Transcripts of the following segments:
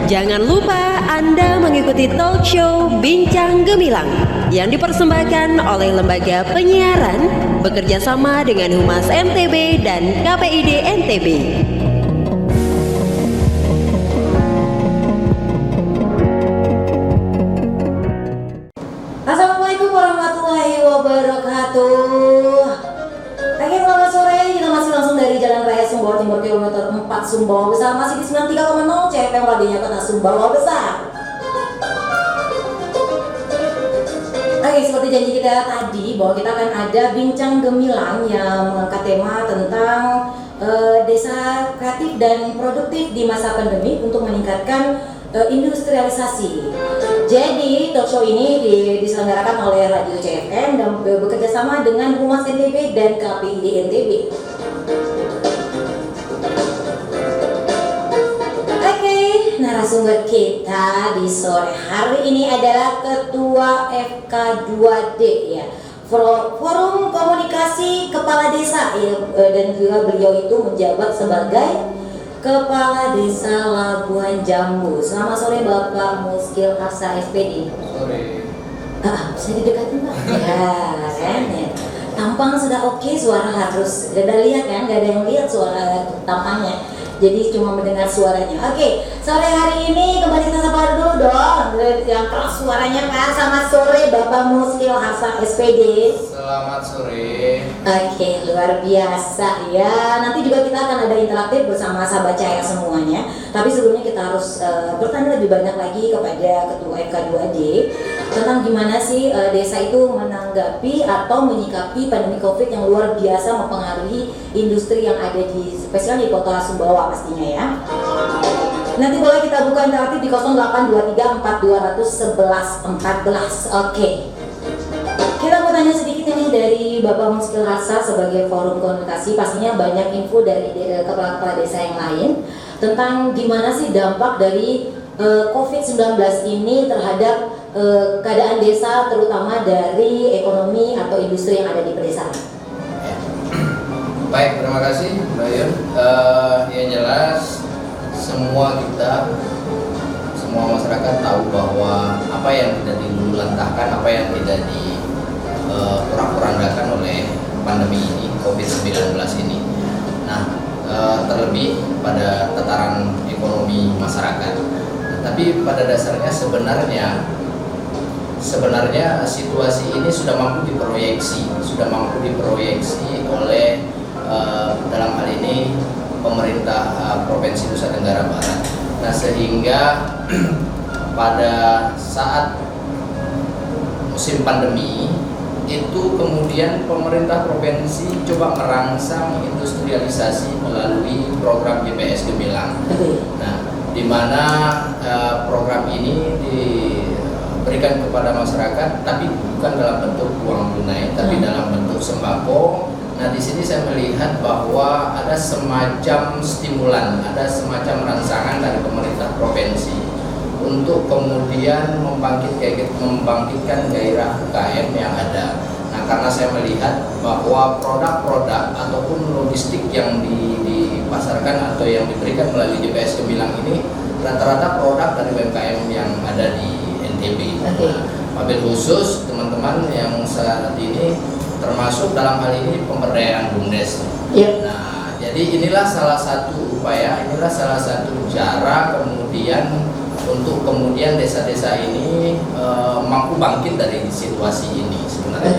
Jangan lupa Anda mengikuti talk show Bincang Gemilang yang dipersembahkan oleh Lembaga Penyiaran bekerja sama dengan Humas NTB dan KPID NTB. Assalamualaikum warahmatullahi wabarakatuh. Selamat sore, kita masih langsung dari Jalan Raya Sumbawa Timur kilometer 4 Sumbawa Besar, masih di 93,0 CFM radionya Kota Sumbawa Besar. Oke, seperti janji kita tadi bahwa kita akan ada bincang gemilang yang mengangkat tema tentang desa kreatif dan produktif di masa pandemi untuk meningkatkan industrialisasi. Jadi talk show ini diselenggarakan oleh Radio CFM dan bekerja sama dengan Humas NTB dan KPID NTB. Oke, narasumber kita di sore hari ini adalah Ketua FK2D ya, Forum Komunikasi Kepala Desa ya, dan juga beliau itu menjabat sebagai Kepala Desa Labuan Jambu. Selamat sore Bapak Muskil Harsa SPD. Sore. Bisa didekatin Pak? Ya, kan ya. Tampang sudah oke, suara harus. Udah lihat kan? Gak ada yang lihat suara tampangnya. Jadi cuma mendengar suaranya. Oke, sore hari ini kembali kita sapa dulu dong. Yang keras suaranya Pak. Selamat sore Bapak Muskil Harsa SPD. Selamat sore. Oke, luar biasa ya. Nanti juga kita akan ada interaktif bersama sahabat Cahaya semuanya. Tapi sebelumnya kita harus bertanya lebih banyak lagi kepada Ketua FK2D tentang gimana sih desa itu menanggapi atau menyikapi pandemi COVID yang luar biasa mempengaruhi industri yang ada di spesial di Kota Sumbawa pastinya ya. Nanti boleh kita buka interaktif di 0823 4211 14. Oke. Kita mau tanya sedikit ini dari Bapak Muskil Harsa sebagai forum komunikasi, pastinya banyak info dari kepala-kepala desa yang lain tentang gimana sih dampak dari COVID-19 ini terhadap keadaan desa, terutama dari ekonomi atau industri yang ada di pedesaan. Baik, terima kasih Mbak Yun. Yang jelas semua masyarakat tahu bahwa apa yang tidak diluluhlantahkan, apa yang tidak porak-porandakan oleh pandemi ini, COVID-19 ini. Nah, terlebih pada tataran ekonomi masyarakat. Tapi pada dasarnya sebenarnya situasi ini sudah mampu diproyeksi oleh dalam hal ini pemerintah Provinsi Nusa Tenggara Barat. Nah, sehingga pada saat musim pandemi itu kemudian pemerintah provinsi coba merangsang industrialisasi melalui program GPS Gemilang. Nah, di mana program ini diberikan kepada masyarakat, tapi bukan dalam bentuk uang tunai, tapi dalam bentuk sembako. Nah, di sini saya melihat bahwa ada semacam stimulan, ada semacam rangsangan dari pemerintah provinsi untuk kemudian membangkitkan gairah UKM yang ada. Nah, karena saya melihat bahwa produk-produk ataupun logistik yang dipasarkan atau yang diberikan melalui GPS Gemilang ini rata-rata produk dari UMKM yang ada di NTB. Nah, wabil khusus teman-teman yang saat ini termasuk dalam hal ini pemberdayaan BUMDes. Nah, jadi inilah salah satu upaya, inilah salah satu cara untuk kemudian desa-desa ini mampu bangkit dari situasi ini sebenarnya.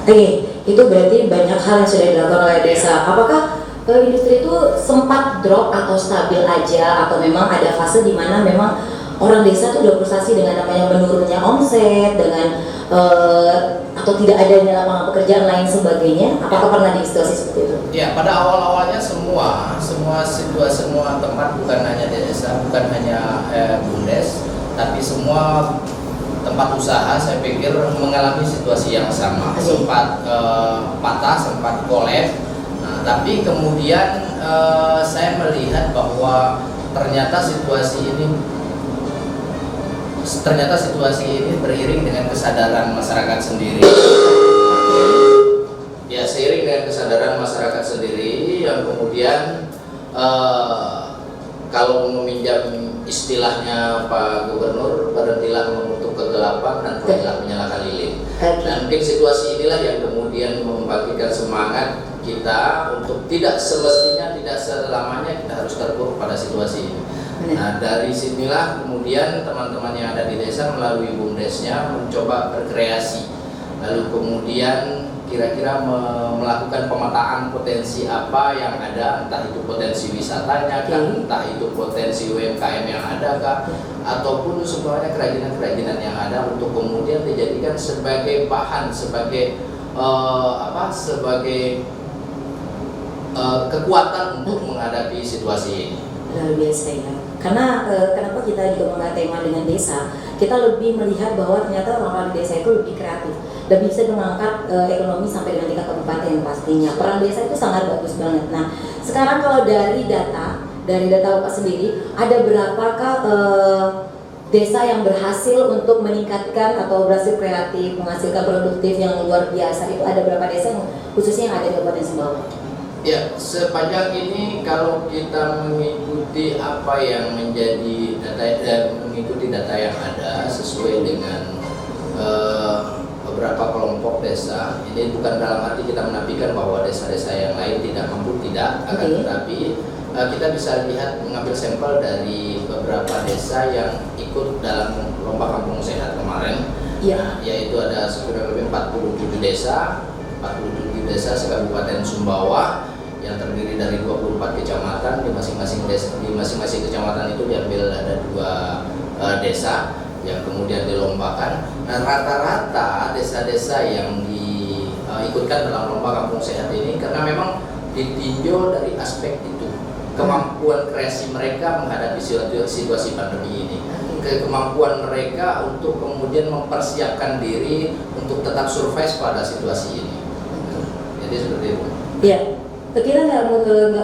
Oke, itu berarti banyak hal yang sudah dilakukan oleh desa. Apakah industri itu sempat drop atau stabil aja, atau memang ada fase di mana memang orang desa itu udah frustasi dengan namanya menurunnya omset, dengan atau tidak adanya lapangan pekerjaan lain sebagainya? Apakah pernah di situasi seperti itu? Ya, pada awal-awalnya semua tempat, bukan hanya desa, bukan hanya BUMDes, tapi semua tempat usaha saya pikir mengalami situasi yang sama, sempat patah, sempat kolab. Nah, tapi kemudian saya melihat bahwa ternyata situasi ini beriring dengan kesadaran masyarakat sendiri. Ya, seiring dengan kesadaran masyarakat sendiri yang kemudian kalau meminjam istilahnya Pak Gubernur, berhentilah mengutuk kegelapan dan mulailah menyalakan lilin. Dan mungkin situasi inilah yang kemudian membangkitkan semangat kita untuk tidak semestinya, tidak selamanya kita harus terpuruk pada situasi ini. Nah, dari sinilah kemudian teman-teman yang ada di desa melalui BUMDesnya mencoba berkreasi, lalu kemudian kira-kira melakukan pemetaan potensi apa yang ada, entah itu potensi wisatanya kah, entah itu potensi UMKM yang ada kah, ataupun semuanya kerajinan-kerajinan yang ada untuk kemudian dijadikan sebagai bahan, sebagai kekuatan untuk menghadapi situasi ini. Luar biasa ya. Karena kenapa kita juga mengangkat tema dengan desa, kita lebih melihat bahwa ternyata orang-orang di desa itu lebih kreatif, lebih bisa mengangkat ekonomi sampai dengan tingkat kabupaten pastinya. Peran desa itu sangat bagus banget. Nah, sekarang kalau dari data Bapak sendiri, ada berapakah desa yang berhasil untuk meningkatkan atau berhasil kreatif, menghasilkan produktif yang luar biasa? Itu ada berapa desa yang khususnya yang ada di Kabupaten Sumbawa? Ya, sepanjang ini kalau kita mengikuti apa yang menjadi data dan mengikuti data yang ada sesuai dengan beberapa kelompok desa, ini bukan dalam arti kita menafikan bahwa desa-desa yang lain tidak mampu, tidak, akan tetapi kita bisa lihat mengambil sampel dari beberapa desa yang ikut dalam lomba kampung sehat kemarin, yaitu ada kurang lebih 47 desa se-Kabupaten Sumbawa yang terdiri dari 24 kecamatan. Di masing-masing kecamatan itu diambil ada 2 desa yang kemudian dilombakan. Nah, rata-rata desa-desa yang diikutkan dalam lomba kampung sehat ini karena memang ditinjau dari aspek itu, kemampuan kreasi mereka menghadapi situasi pandemi ini, kemampuan mereka untuk kemudian mempersiapkan diri untuk tetap survive pada situasi ini. Jadi seperti itu. Iya. Kita nggak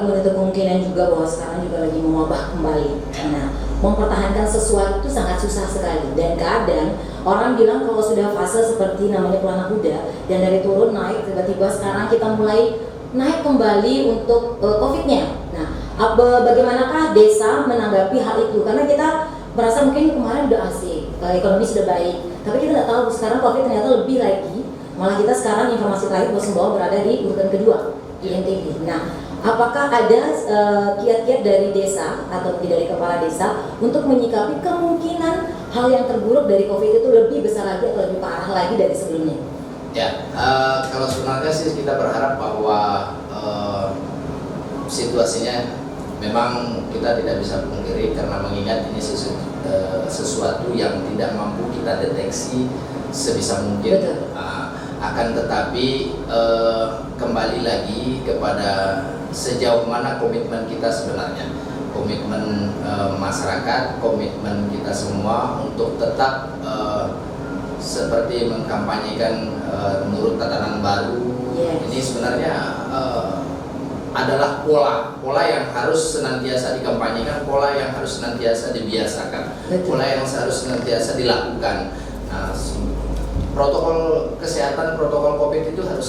menutup kemungkinan juga bahwa sekarang juga lagi mewabah kembali. Nah, mempertahankan sesuatu itu sangat susah sekali. Dan kadang orang bilang kalau sudah fase seperti namanya pelana kuda, dan dari turun naik tiba-tiba sekarang kita mulai naik kembali untuk COVID-nya. Nah, bagaimanakah desa menanggapi hal itu? Karena kita merasa mungkin kemarin udah asik, ekonomi sudah baik, tapi kita nggak tahu sekarang COVID ternyata lebih lagi. Malah kita sekarang informasi terakhir bahwa Sumbawa berada di urutan kedua di NTB. Nah, apakah ada kiat-kiat dari desa atau dari kepala desa untuk menyikapi kemungkinan hal yang terburuk dari COVID itu lebih besar lagi atau lebih parah lagi dari sebelumnya? Ya, kalau sebenarnya sih kita berharap bahwa situasinya memang kita tidak bisa pungkiri karena mengingat ini sesuatu yang tidak mampu kita deteksi sebisa mungkin. Akan tetapi kembali lagi kepada sejauh mana komitmen kita sebenarnya, komitmen masyarakat, komitmen kita semua untuk tetap seperti mengkampanyekan menurut tatanan baru. Ini sebenarnya adalah pola yang harus senantiasa dikampanyekan, pola yang harus senantiasa dibiasakan, pola yang harus senantiasa dilakukan. Nah, protokol kesehatan, protokol COVID itu harus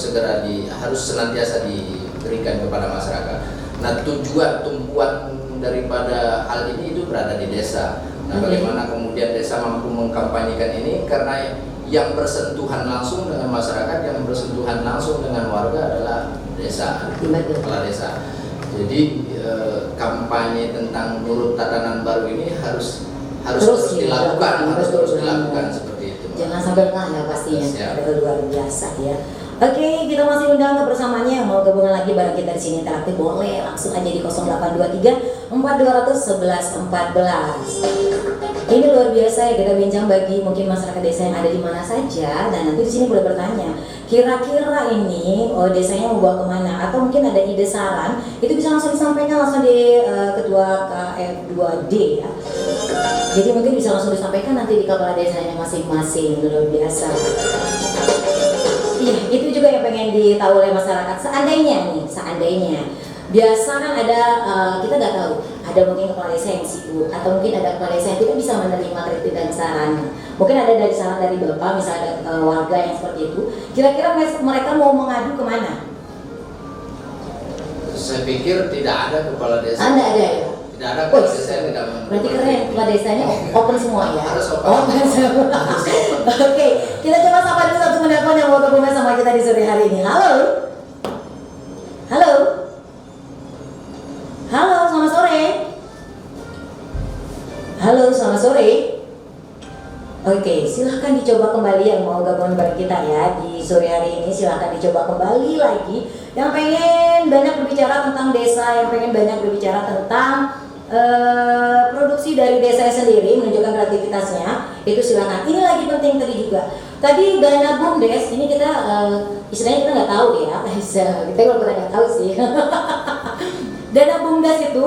senantiasa diberikan kepada masyarakat. Nah, tujuan tumpuan daripada hal ini itu berada di desa. Nah, bagaimana kemudian desa mampu mengkampanyekan ini, karena yang bersentuhan langsung dengan masyarakat, yang bersentuhan langsung dengan warga adalah desa, kepala desa. Jadi kampanye tentang nurut tatanan baru ini harus terus dilakukan, seperti itu. Jangan sampai lengah ya pastinya. Ada luar biasa ya. Oke, kita masih undang kebersamaannya yang mau gabungan lagi bareng kita di sini interaktif, boleh langsung aja di 0823 4211 14. Ini luar biasa ya, kita bincang bagi mungkin masyarakat desa yang ada di mana saja, dan nanti di sini boleh bertanya kira-kira ini desanya mau bawa kemana, atau mungkin ada ide saran, itu bisa langsung disampaikan langsung di ketua KF2D ya. Jadi mungkin bisa langsung disampaikan nanti di kepala desanya masing-masing. Luar biasa. Iya, itu juga yang pengen ditahu oleh masyarakat. Seandainya biasa kan ada kita nggak tahu, ada mungkin kepala desa yang sibuk, atau mungkin ada kepala desa yang tidak bisa menerima kritik dan saran. Mungkin ada dari saran dari bapak, misalnya ada warga yang seperti itu. Kira-kira mereka mau mengadu kemana? Saya pikir tidak ada kepala desa. Anda ada ya? Tidak ada Oh, kepala desa yang tidak berarti keren, kepala desanya open semua ya? Harus open. Open semua. Oke, kita coba sapa dulu satu penelpon yang mau gabung sama kita di sore hari ini. Halo? Halo? Halo, selamat sore. Halo, selamat sore. Oke, silahkan dicoba kembali yang mau gabung bareng kita ya di sore hari ini. Silahkan dicoba kembali lagi. Yang pengen banyak berbicara tentang desa, yang pengen banyak berbicara tentang produksi dari desa sendiri, menunjukkan kreativitasnya, itu silahkan. Ini lagi penting tadi juga. Tadi dana BUMDes ini kita istilahnya kita nggak tahu ya, kita kalau nggak tahu sih. Dana BUMDes itu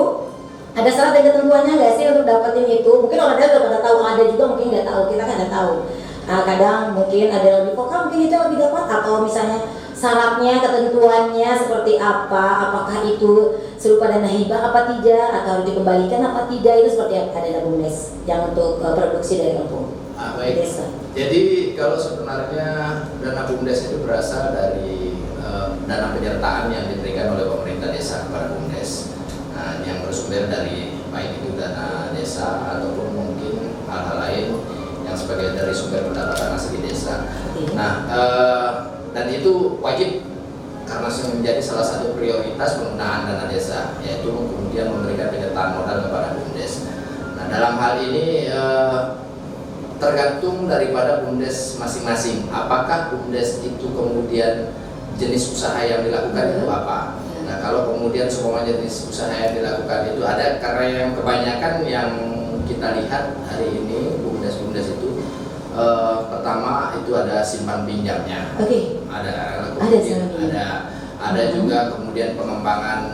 ada syarat dan ketentuannya nggak sih untuk dapetin itu? Mungkin orang ada pada tahu, ada juga mungkin nggak tahu. Kita kan nggak tahu. Kadang mungkin ada yang lebih vokal, mungkin itu lebih dapat, atau misalnya syaratnya, ketentuannya seperti apa? Apakah itu serupa dana hibah apa tidak? Atau harus dikembalikan apa tidak? Itu seperti apa dana BUMDes yang untuk produksi dari kampung baik. desa. Jadi kalau sebenarnya dana BUMDes itu berasal dari dana penyertaan yang diberikan oleh pemerintah desa kepada BUMDes. Nah, yang bersumber dari baik itu dana desa ataupun mungkin hal-hal lain yang sebagai dari sumber pendapatan asli desa. Nah, dan itu wajib karena menjadi salah satu prioritas penggunaan dana desa, yaitu kemudian memberikan penyertaan modal kepada BUMDes. Nah, dalam hal ini tergantung daripada BUMDes masing-masing. Apakah BUMDes itu kemudian jenis usaha yang dilakukan itu apa? Nah, kalau kemudian semua jenis usaha yang dilakukan itu ada, karena yang kebanyakan yang kita lihat hari ini BUMDes itu pertama itu ada simpan pinjamnya. Oke. Ada juga kemudian pengembangan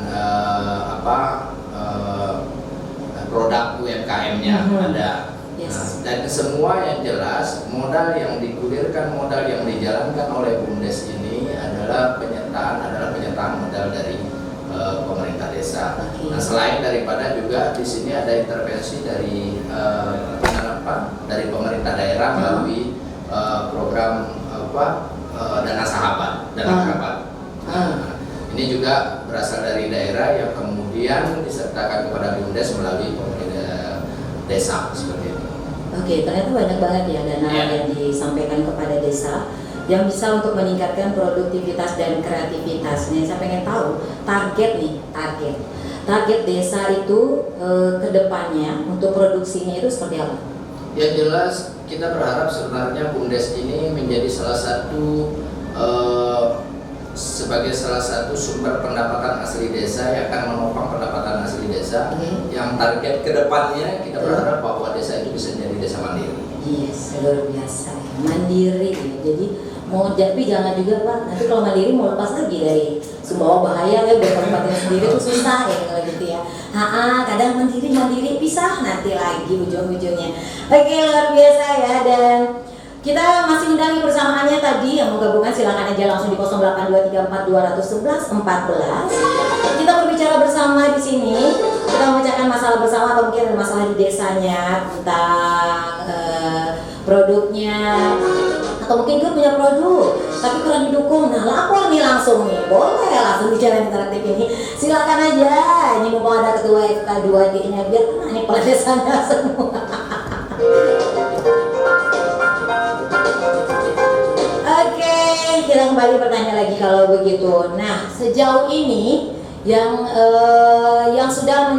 produk UMKM-nya ada. Yes. Nah, dan semua yang jelas modal yang digulirkan, modal yang dijalankan oleh BUMDes ini adalah penyertaan modal dari pemerintah desa. Okay. Nah, selain daripada juga di sini ada intervensi dari dari pemerintah daerah melalui program dana sahabat, dana kerabat. Nah, ini juga berasal dari daerah yang kemudian disertakan kepada BUMDes melalui pemerintah desa seperti itu. Oke, ternyata banyak banget ya dana yang disampaikan kepada desa yang bisa untuk meningkatkan produktivitas dan kreativitasnya. Saya pengen tahu target desa itu ke depannya untuk produksinya itu seperti apa? Yang jelas kita berharap sebenarnya BUMDes ini menjadi sebagai salah satu sumber pendapatan asli desa yang akan menopang pendapatan asli desa. Yang target kedepannya kita berharap bahwa desa itu bisa menjadi desa mandiri. Yes, luar biasa, mandiri. Jadi tapi jangan juga Pak, nanti kalau mandiri mau lepas lagi dari Sumbawa bahaya ya, buat tempatnya sendiri tuh susah ya kalau gitu ya. Kadang mandiri pisah nanti lagi ujung-ujungnya. Oke, luar biasa ya. Dan kita masih undangi persamaannya tadi, yang mau gabungan silakan aja langsung di 0823421114. Kita berbicara bersama di sini, kita memecahkan masalah bersama atau mungkin ada masalah di desanya tentang produknya, atau mungkin gue punya produk tapi kurang didukung. Nah, lapor nih langsung nih, boleh langsung di channel interaktif ini, silakan aja. Ini mumpung ada ketua FK2D-nya, biar kena nih pada desanya semua. Oke, kita kembali bertanya lagi kalau begitu. Nah, sejauh ini yang sudah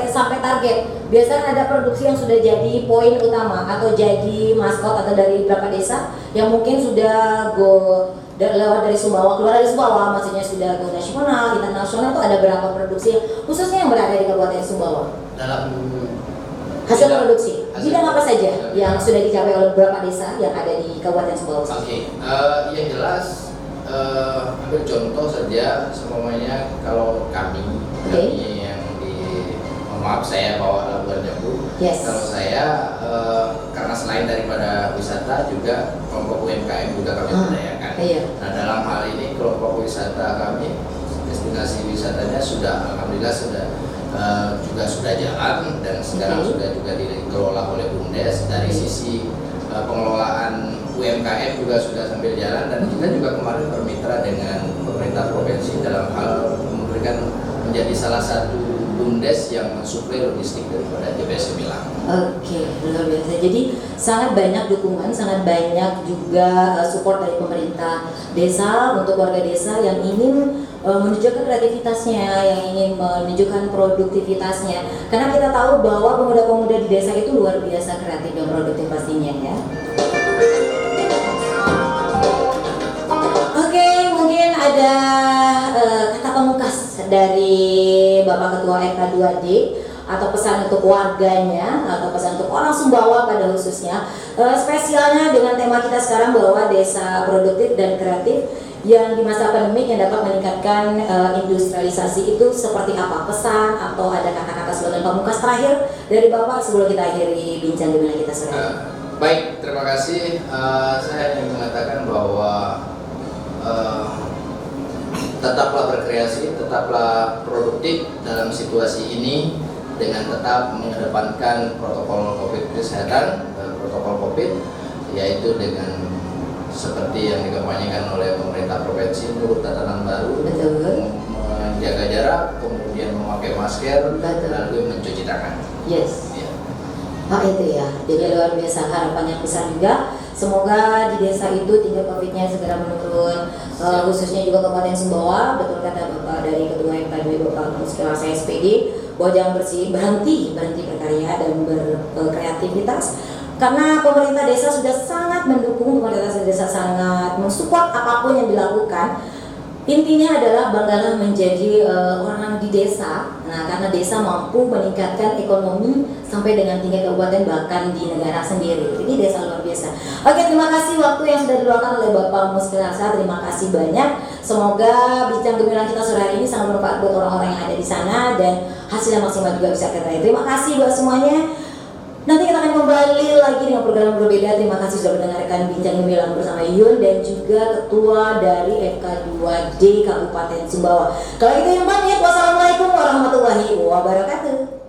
sampai target, biasanya ada produksi yang sudah jadi poin utama atau jadi maskot atau dari beberapa desa yang mungkin sudah lewat dari Sumbawa, keluar dari Sumbawa, maksudnya sudah go nasional, internasional. Itu ada berapa produksi khususnya yang berada di Kabupaten Sumbawa? Dalam hasil produksi bidang apa saja yang sudah dicapai oleh beberapa desa yang ada di Kabupaten Sumbawa? Oke, yang jelas ambil contoh saja semuanya. Kalau kami yang maaf saya bawa Labuan Jambu. Yes. Kalau saya karena selain daripada wisata juga kelompok UMKM juga kami berdayakan. Nah, dalam hal ini kelompok wisata kami, destinasi wisatanya sudah alhamdulillah juga sudah jalan dan sekarang sudah juga dikelola oleh BUMDes. Dari sisi pengelolaan UMKM juga sudah sambil jalan, dan kita juga kemarin bermitra dengan pemerintah provinsi dalam hal memberikan menjadi salah satu BUMDes yang mensuplai logistik daripada JBS Gemilang. Oke, luar biasa. Jadi sangat banyak dukungan, sangat banyak juga support dari pemerintah desa untuk warga desa yang ingin menunjukkan kreativitasnya, yang ingin menunjukkan produktivitasnya. Karena kita tahu bahwa pemuda-pemuda di desa itu luar biasa kreatif dan produktif pastinya ya. Oke, mungkin ada kata pamungkas dari Bapak Ketua FK2D atau pesan untuk warganya atau pesan untuk orang Sumbawa pada khususnya, spesialnya dengan tema kita sekarang bahwa desa produktif dan kreatif yang di masa pandemi yang dapat meningkatkan industrialisasi itu seperti apa, pesan atau ada kata-kata slogan pamungkas terakhir dari Bapak sebelum kita akhiri bincang gemilang kita sore ini. Baik, terima kasih. Saya ingin mengatakan bahwa tetaplah berkreasi, tetaplah produktif dalam situasi ini dengan tetap mengedepankan protokol COVID kesehatan, protokol COVID, yaitu dengan seperti yang dikampanyekan oleh pemerintah provinsi menurut tatanan baru, menjaga jarak, kemudian memakai masker, lalu mencuci tangan. Yes. Ya. Itu ya, jadi luar biasa harapan yang besar juga. Semoga di desa itu tingkat COVID-nya segera menurun, khususnya juga Kabupaten Sumbawa. Betul kata Bapak dari Ketua MK2 Bapak Muskelasa SPD, bahwa jangan berhenti berkarya dan berkreativitas. Karena pemerintah desa sudah sangat mendukung, pemerintah desa sangat mensupport apapun yang dilakukan. Intinya adalah banggalah menjadi orang di desa. Nah, karena desa mampu meningkatkan ekonomi sampai dengan tingkat kabupaten bahkan di negara sendiri. Jadi desa luar biasa. Oke, terima kasih waktu yang sudah diluangkan oleh Bapak Muskelasa. Terima kasih banyak. Semoga bincang gemilang kita sore hari ini sangat bermanfaat buat orang-orang yang ada di sana dan hasilnya maksimal juga bisa kita raih. Terima kasih buat semuanya. Nanti kita akan kembali lagi dengan program berbeda. Terima kasih sudah mendengarkan bincang gemilang bersama Yun dan juga Ketua dari FK2D Kabupaten Sumbawa. Kalau itu yang pamit, wassalamualaikum warahmatullahi wabarakatuh.